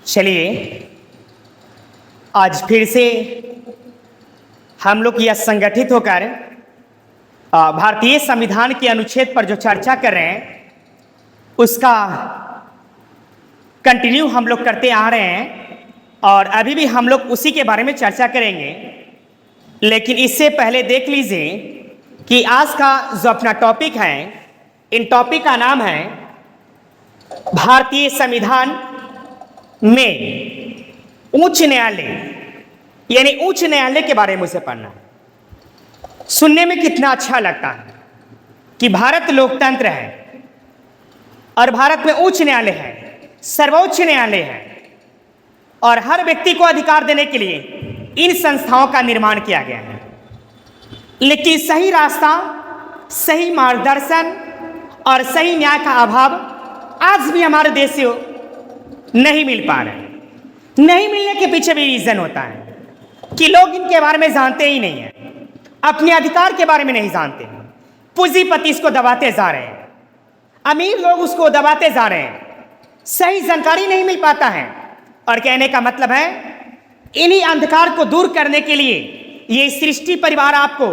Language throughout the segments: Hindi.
चलिए आज फिर से हम लोग यह संगठित होकर भारतीय संविधान के अनुच्छेद पर जो चर्चा कर रहे हैं उसका कंटिन्यू हम लोग करते आ रहे हैं और अभी भी हम लोग उसी के बारे में चर्चा करेंगे। लेकिन इससे पहले देख लीजिए कि आज का जो अपना टॉपिक है, इन टॉपिक का नाम है भारतीय संविधान में उच्च न्यायालय, यानी उच्च न्यायालय के बारे में उसे पढ़ना है। सुनने में कितना अच्छा लगता है कि भारत लोकतंत्र है और भारत में उच्च न्यायालय है, सर्वोच्च न्यायालय है और हर व्यक्ति को अधिकार देने के लिए इन संस्थाओं का निर्माण किया गया है। लेकिन सही रास्ता, सही मार्गदर्शन और सही न्याय का अभाव आज भी हमारे देश से नहीं मिल पा रहे हैं। नहीं मिलने के पीछे भी रीजन होता है कि लोग इनके बारे में जानते ही नहीं है, अपने अधिकार के बारे में नहीं जानते हैं। पूंजीपति इसको दबाते जा रहे हैं, अमीर लोग उसको दबाते जा रहे हैं, सही जानकारी नहीं मिल पाता है। और कहने का मतलब है इन्हीं अंधकार को दूर करने के लिए ये सृष्टि परिवार आपको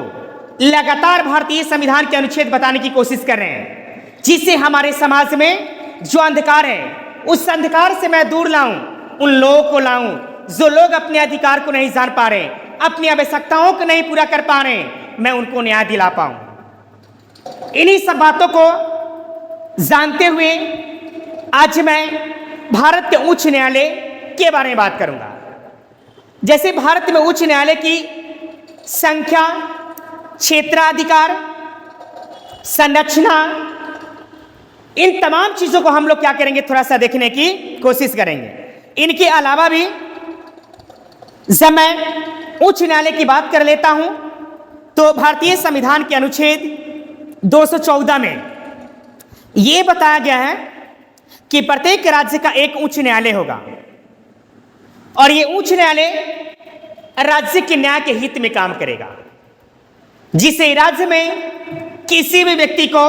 लगातार भारतीय संविधान के अनुच्छेद बताने की कोशिश कर रहे हैं, जिससे हमारे समाज में जो अंधकार है उस अंधकार से मैं दूर लाऊं, उन लोगों को लाऊं जो लोग अपने अधिकार को नहीं जान पा रहे, अपनी आवश्यकताओं को नहीं पूरा कर पा रहे, मैं उनको न्याय दिला पाऊं। इन्हीं सब बातों को जानते हुए आज मैं भारत के उच्च न्यायालय के बारे में बात करूंगा। जैसे भारत में उच्च न्यायालय की संख्या, क्षेत्राधिकार, संरचना, इन तमाम चीजों को हम लोग क्या करेंगे, थोड़ा सा देखने की कोशिश करेंगे। इनके अलावा भी जब मैं उच्च न्यायालय की बात कर लेता हूं तो भारतीय संविधान के अनुच्छेद 214 में यह बताया गया है कि प्रत्येक राज्य का एक उच्च न्यायालय होगा और यह उच्च न्यायालय राज्य के न्याय के हित में काम करेगा, जिससे राज्य में किसी भी व्यक्ति को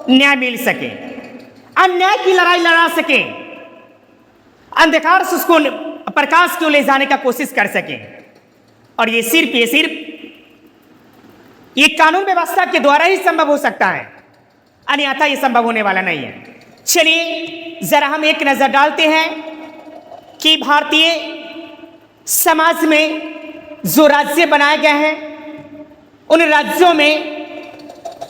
न्याय मिल सके, अन्याय की लड़ाई लड़ा सके, अंधकार से उसको प्रकाश को ले जाने का कोशिश कर सके। और ये सिर्फ ये कानून व्यवस्था के द्वारा ही संभव हो सकता है, अन्यथा ये संभव होने वाला नहीं है। चलिए जरा हम एक नजर डालते हैं कि भारतीय समाज में जो राज्य बनाए गए हैं उन राज्यों में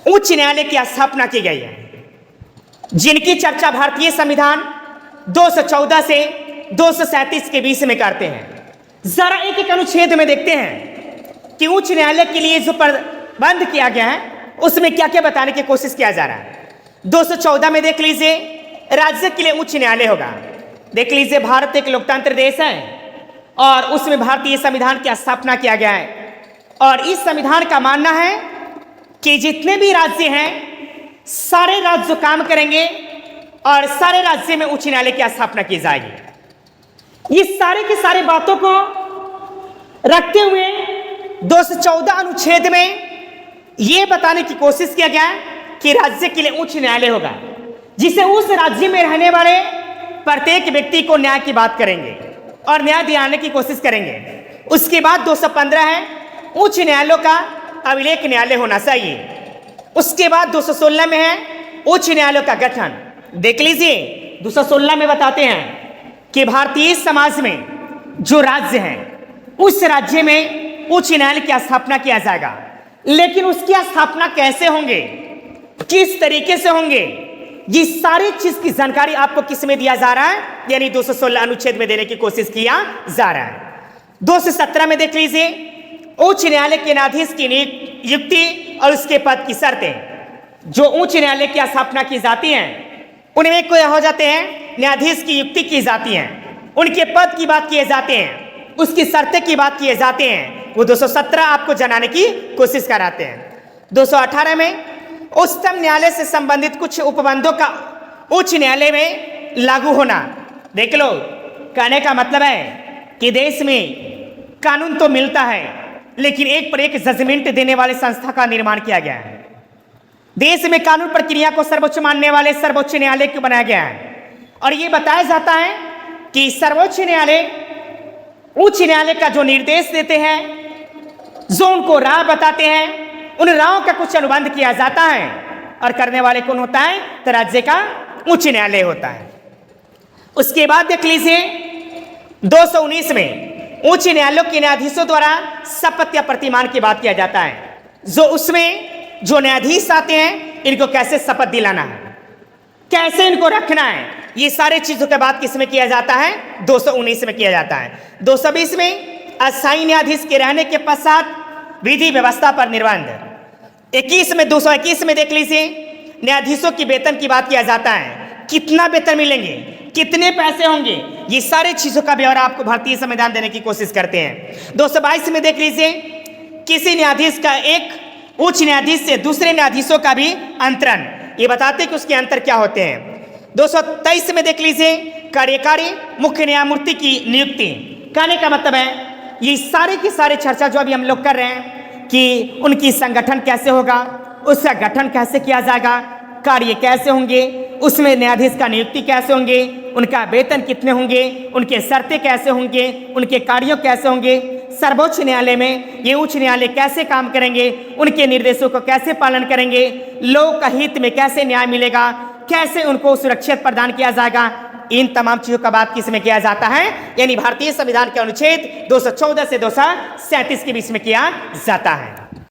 उच्च न्यायालय की स्थापना की गई है, जिनकी चर्चा भारतीय संविधान 214 से 237 के बीच में करते हैं। जरा एक एक अनुच्छेद में देखते हैं कि उच्च न्यायालय के लिए जो प्रबंध किया गया है उसमें क्या क्या बताने की कोशिश किया जा रहा है। 214 में देख लीजिए, राज्य के लिए उच्च न्यायालय होगा। देख लीजिए, भारत एक लोकतंत्र देश है और उसमें भारतीय संविधान की स्थापना किया गया है और इस संविधान का मानना है कि जितने भी राज्य हैं सारे राज्य काम करेंगे और सारे राज्य में उच्च न्यायालय की स्थापना की जाएगी। ये सारे की सारी बातों को रखते हुए 214 अनुच्छेद में यह बताने की कोशिश किया गया कि राज्य के लिए उच्च न्यायालय होगा, जिसे उस राज्य में रहने वाले प्रत्येक व्यक्ति को न्याय की बात करेंगे और न्याय दिलाने की कोशिश करेंगे। उसके बाद 215 है, उच्च न्यायालयों का अभिलेख न्यायालय होना चाहिए। उसके बाद 216 में है उच्च न्यायालयों का गठन। देख लीजिए, 216 में बताते हैं कि भारतीय समाज में जो राज्य हैं उस राज्य में उच्च न्यायालय की स्थापना किया जाएगा। लेकिन उसकी स्थापना कैसे होंगे, किस तरीके से होंगे, ये सारी चीज की जानकारी आपको किस में दिया जा रहा है, यानी 216 अनुच्छेद में देने की कोशिश किया जा रहा है। 217 में देख लीजिए, उच्च न्यायालय के न्यायाधीश की नियुक्ति और उसके पद की शर्तें। जो उच्च न्यायालय की स्थापना की जाती हैं उनमें कोई हो जाते हैं, न्यायाधीश की नियुक्ति की जाती है, उनके पद की बात किए जाते हैं, उसकी शर्तें की बात किए जाते हैं। वो 217 आपको जनाने की कोशिश कराते हैं। 218 में उच्चतम न्यायालय से संबंधित कुछ उपबंधों का उच्च न्यायालय में लागू होना। देख लो, कहने का मतलब है कि देश में कानून तो मिलता है लेकिन एक पर एक जजमेंट देने वाले संस्था का निर्माण किया गया है। देश में कानून प्रक्रिया को सर्वोच्च मानने वाले सर्वोच्च न्यायालय को बनाया गया है और यह बताया जाता है कि सर्वोच्च न्यायालय उच्च न्यायालय का जो निर्देश देते हैं, जो उनको राह बताते हैं, उन राहों का कुछ अनुबंध किया जाता है और करने वाले कौन होता है? तो राज्य का उच्च न्यायालय होता है। उसके बाद देख लीजिए 219 में उच्च न्यायालयों के न्यायाधीशों द्वारा शपथ या प्रतिमान की बात किया जाता है, जो उसमें जो न्यायाधीश आते हैं इनको कैसे शपथ दिलाना है, कैसे इनको रखना है, ये सारे चीजों के बात किसमें किया जाता है? 219 में किया जाता है। 220 में अस्थायी न्यायाधीश के रहने के पश्चात विधि व्यवस्था पर निर्बंध। 221 में देख लीजिए न्यायाधीशों की वेतन की बात किया जाता है, कितना वेतन मिलेंगे, कितने पैसे होंगे, ये सारे चीजों का ब्यौरा आपको भारतीय संविधान देने की कोशिश करते हैं। 222 में देख लीजिए किसी न्यायाधीश का एक उच्च न्यायाधीश से दूसरे न्यायाधीशों का भी अंतरण, ये बताते कि उसके अंतर क्या होते हैं। 223 में देख लीजिए कार्यकारी मुख्य न्यायमूर्ति की नियुक्ति। कहने का मतलब है ये सारे की सारे चर्चा जो अभी हम लोग कर रहे हैं कि उनकी संगठन कैसे होगा, उसका गठन कैसे किया जाएगा, कार्य कैसे होंगे, उसमें न्यायाधीश का नियुक्ति कैसे होंगे, उनका वेतन कितने होंगे, उनके शर्तें कैसे होंगे, उनके कार्यों कैसे होंगे, सर्वोच्च न्यायालय में ये उच्च न्यायालय कैसे काम करेंगे, उनके निर्देशों को कैसे पालन करेंगे, लोक का हित में कैसे न्याय मिलेगा, कैसे उनको सुरक्षित प्रदान किया जाएगा, इन तमाम चीजों का बात किस में किया जाता है? यानी भारतीय संविधान के अनुच्छेद 214 से 237 के बीच में किया जाता है।